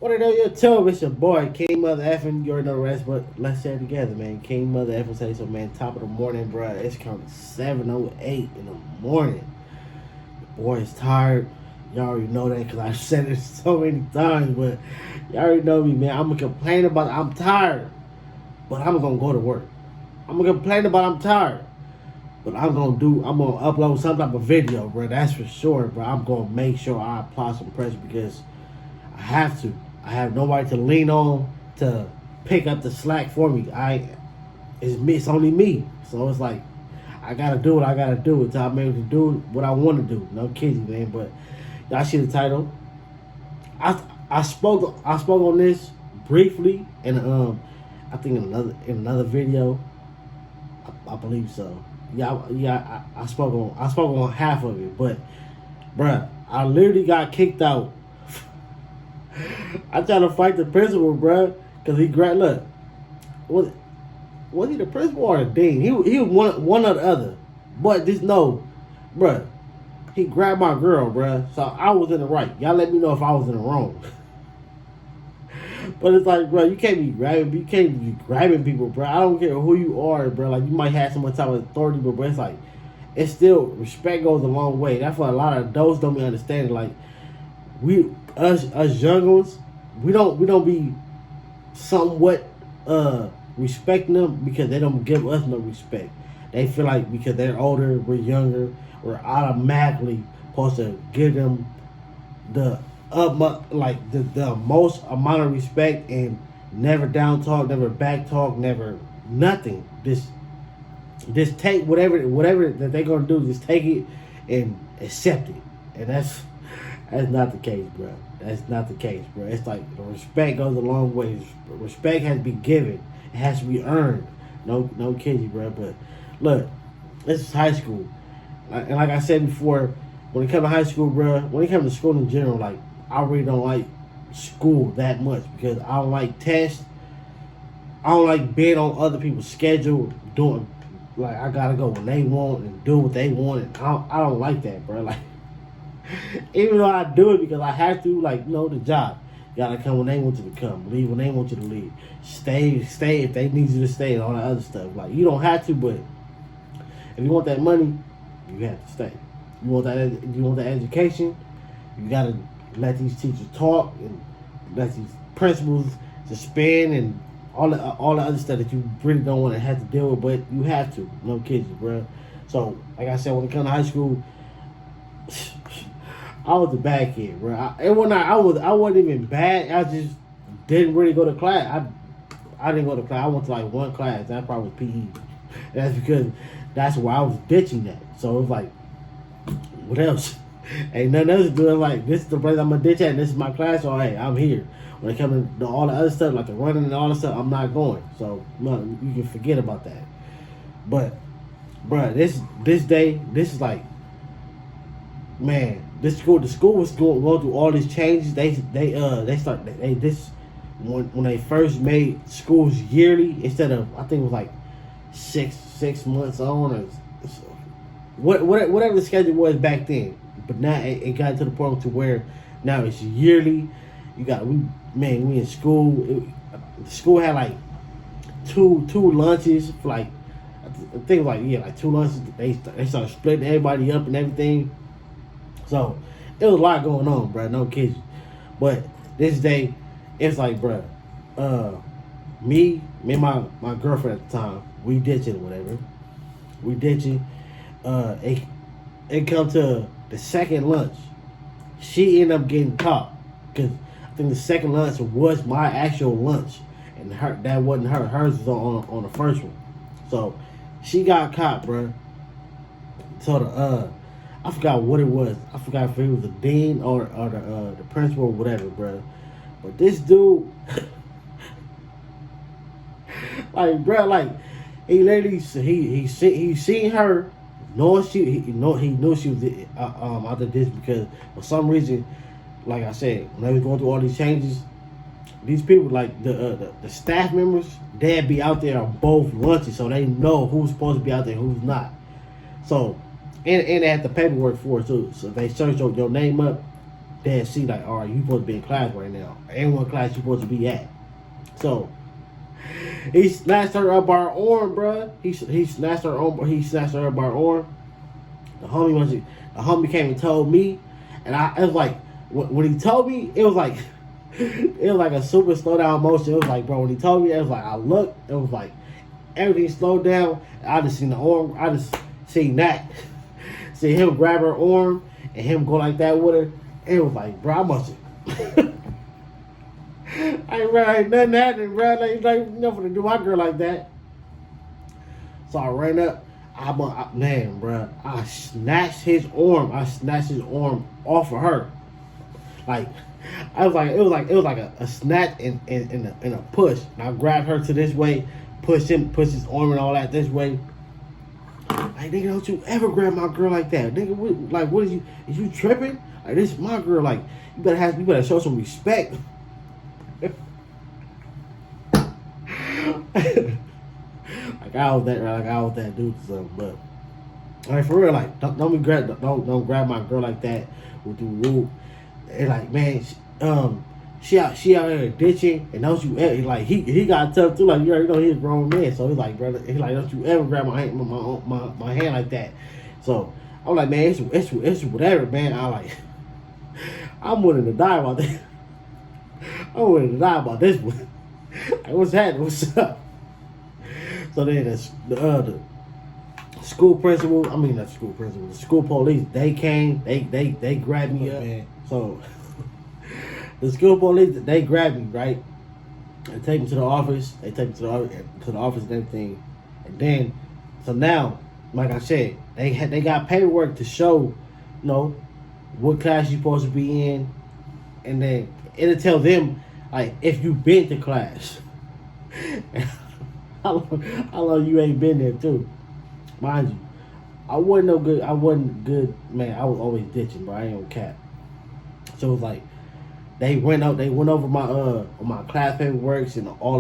What are you tell? It's your boy King Mother Effing. You already know the rest, but let's say it together, man. King Mother Effing say so, man. Top of the morning, bro. It's coming 7:08 in the morning. The boy is tired. Y'all already know that because I've said it so many times, but y'all already know me, man. I'm gonna complain about it. I'm tired, but I'm gonna go to work. I'm gonna complain about I'm tired, but I'm gonna upload some type of video, bro. That's for sure, bro. I'm gonna make sure I apply some pressure because I have to. I have nobody to lean on to pick up the slack for me. It's only me. So it's like I gotta do what I gotta do until I'm able to do what I want to do. No kidding, man. But y'all see the title. I spoke on this briefly and I think in another video. I believe so. I spoke on half of it, but bruh, I literally got kicked out. I tried to fight the principal, bruh, because he grabbed. Look, was he the principal or the dean? He was one or the other. But just know, bruh, he grabbed my girl, bruh. So I was in the right. Y'all let me know if I was in the wrong. But it's like, bro, you can't be grabbing people, bro. I don't care who you are, bro. Like, you might have some type of authority, but bro, it's like, it's still, respect goes a long way. That's why a lot of adults don't be understanding. Like, us young ones, we don't be somewhat respecting them because they don't give us no respect. They feel like because they're older, we're younger, we're automatically supposed to give them the most amount of respect and never down talk, never back talk, never nothing. Just take whatever that they're gonna do, just take it and accept it. And that's not the case, bro. That's not the case, bro. It's like the respect goes a long way. Respect has to be given. It has to be earned. No kidding, bro. But look, this is high school, and like I said before, when it comes to high school, bro, when it comes to school in general, like, I really don't like school that much because I don't like tests. I don't like being on other people's schedule, doing, like, I gotta go when they want and do what they want. And I don't like that, bro. Like, even though I do it because I have to, like, the job. You gotta come when they want you to come, leave when they want you to leave, stay if they need you to stay, and all that other stuff. Like, you don't have to, but if you want that money, you have to stay. You want that education, you gotta let these teachers talk and let these principals suspend and all the other stuff that you really don't want to have to deal with, but you have to. No kidding, bro. So, like I said, when it comes to high school, I was a bad kid, bro. I wasn't even bad. I just didn't really go to class. I didn't go to class. I went to like one class. That probably was PE. That's because that's where I was ditching at. So it was like, what else? Ain't nothing else to do. Like, this is the place I'm gonna ditch at, and this is my class, so hey, I'm here. When it comes to all the other stuff, like the running and all the stuff, I'm not going. So, no, you can forget about that. But, bruh, this day, this is like, man, the school was going through all these changes. When they first made schools yearly instead of, I think it was like six months on, or whatever the schedule was back then. But now it got to the point to where now it's yearly. We in school. The school had like two lunches for like, I think it was like 2 lunches. They started splitting everybody up and everything. So it was a lot going on, bro. No kidding. But this day, it's like, bro, me and my girlfriend at the time, we ditching or whatever. We ditching. It come to the second lunch. She ended up getting caught because I think the second lunch was my actual lunch, and that wasn't her. Hers was on the first one. So she got caught, bro. So I forgot what it was. I forgot if it was the dean or the principal or whatever, bro. But this dude, like, bro, like, he literally he seen her. He knew she was out of this because for some reason, like I said, when they was going through all these changes, these people, like the staff members, they'd be out there on both lunches, so they know who's supposed to be out there and who's not. So, and they had the paperwork for it too. So they search your name up, dead see like, all right, you supposed to be in class right now. Ain't one class you supposed to be at. So he snatched her up by her arm, bruh. He snatched her arm. He snatched her up by her arm. The homie came and told me, and it was like when he told me, it was like it was like a super slow down motion. It was like, bro, when he told me, it was like I looked. It was like everything slowed down. I just seen the arm. I just seen that. See him grab her arm and him go like that with her. It was like, bro, I must have. ain't nothing happening, bro. Like nothing to do my girl like that. So I ran up. Man, bro, I snatched his arm. I snatched his arm off of her. Like, it was like a snatch and a push. And I grabbed her to this way, pushed his arm and all that this way. Like, nigga, don't you ever grab my girl like that, nigga? What is you tripping? Like, this is my girl. Like, you better show some respect. I was that dude or something, but like for real, like don't grab my girl like that with the rule. And like, man, she out here ditching, and don't you ever, like he got tough too. Like, you already know he's a grown man, so he's like, brother, he's like, don't you ever grab my hand like that. So I'm like, man, it's whatever, man. I'm willing to die about this. I'm willing to die about this one. Like, what's happening? What's up? So then the school principal, the school police, they came, they grabbed me up, man. So the school police, they grabbed me, right? They take me to the office. They take me to the office and everything. And then, so now, like I said, they got paperwork to show, what class you supposed to be in, and then it'll tell them like if you been to class. How long you ain't been there too? Mind you, I wasn't good, man. I was always ditching, bro. I ain't on cap. So it was like they went over my class paperwork and all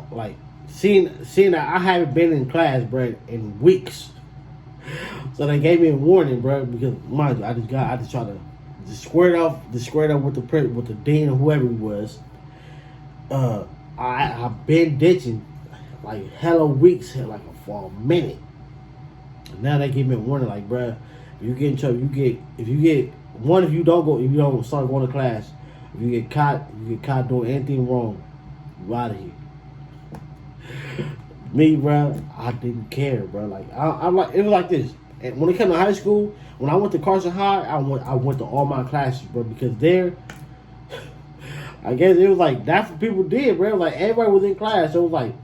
the like seeing that I haven't been in class, bro, in weeks. So they gave me a warning, bro, because mind you, I just tried to square it off with the dean or whoever it was. I've been ditching like hella weeks, like for a minute. Now they give me a warning, like, bruh, if you get in trouble, if you don't start going to class, if you get caught doing anything wrong, you out of here. Me, bruh, I didn't care, bruh. Like, I'm like, it was like this. And when it came to high school, when I went to Carson High, I went to all my classes, bro, because there, I guess it was like that's what people did, bro. Like, everybody was in class, so it was like,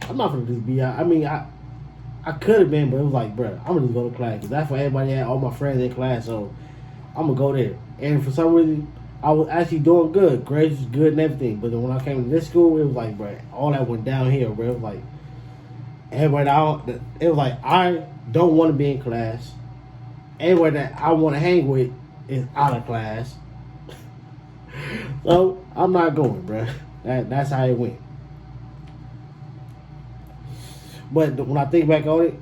I'm not gonna just be out. I could have been, but it was like, bro, I'm gonna just go to class because that's where everybody had, all my friends in class, so I'm gonna go there. And for some reason, I was actually doing good. Grades was good and everything. But then when I came to this school, it was like, bro, all that went downhill, bro. It was like everybody it was like I don't want to be in class. Everybody that I want to hang with is out of class. So I'm not going, bro. That's how it went. But when I think back on it,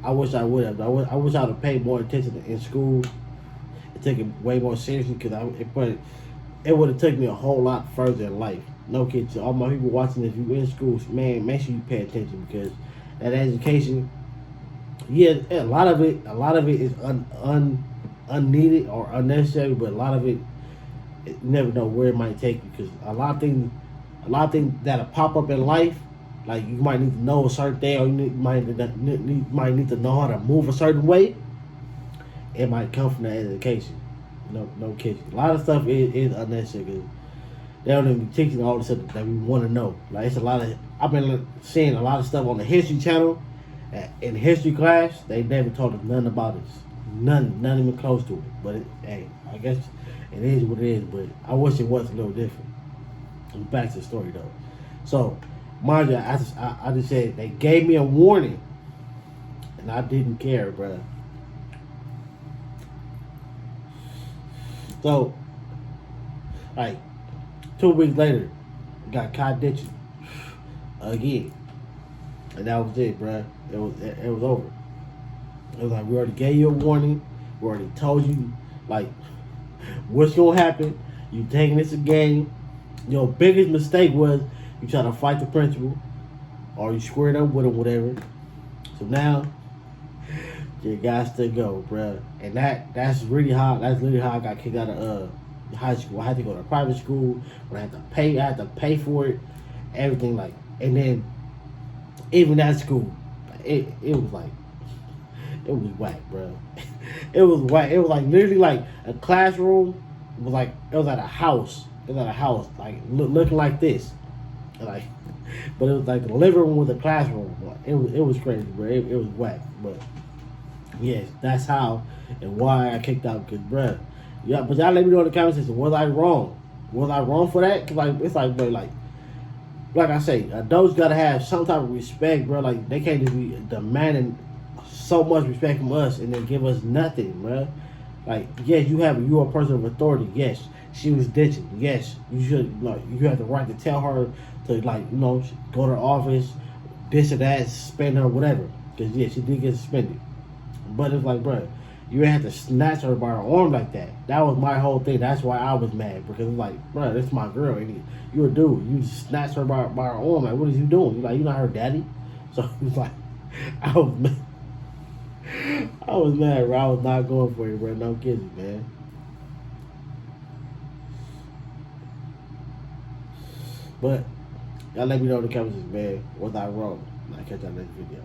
I wish I would have. I wish I would have paid more attention in school and take it way more seriously because it would have taken me a whole lot further in life. No kidding. To all my people watching, if you're in school, man, make sure you pay attention because that education, yeah, a lot of it is unneeded or unnecessary, but a lot of it, you never know where it might take you because a lot of things that'll pop up in life. Like, you might need to know a certain thing, or you might need to know how to move a certain way. It might come from that education. No kidding. A lot of stuff is unnecessary because they don't even be teaching all the stuff that we want to know. Like, it's a lot of, I've been seeing a lot of stuff on the History Channel. In history class, they never taught us nothing about it. None even close to it. But, hey, I guess it is what it is, but I wish it was a little different. Back to the story, though. So, mind you, I just said they gave me a warning, and I didn't care, bro. So, like 2 weeks later, got caught ditching again, and that was it, bro. It was over. It was like, we already gave you a warning. We already told you, like, what's gonna happen. You taking this a game. Your biggest mistake was you try to fight the principal, or you squared up with him, whatever. So now you got to go, bruh. And that's literally how I got kicked out of high school. I had to go to private school. When I had to pay for it, everything like. And then even that school, it was like, it was whack, bro. It was whack. It was like literally like a classroom. It was at a house. It was at a house, like looking like this, like. But it was like the living room with a classroom. It was crazy, bro. It was whack, but yes, that's how and why I kicked out. Cause, bro, yeah. But y'all let me know in the comment section. Was I wrong? Was I wrong for that? Cause like it's like, bro, like I say, adults gotta have some type of respect, bro. Like they can't just be demanding so much respect from us and then give us nothing, bro. Like yes, you are a person of authority. Yes, she was ditching. Yes, you should you have the right to tell her to go to the office, this or that, suspend her, whatever. Cause yeah, she did get suspended. But it's like, bro, you didn't have to snatch her by her arm like that. That was my whole thing. That's why I was mad because it's like, bro, this is my girl. And you a dude. You snatched her by her arm. Like, what is you doing? You're not her daddy. So it's like, I was mad. I was mad, bro. I was not going for it, bro. No kidding, man. But y'all let me know in the comments, man. Was I wrong? I'll catch y'all next video.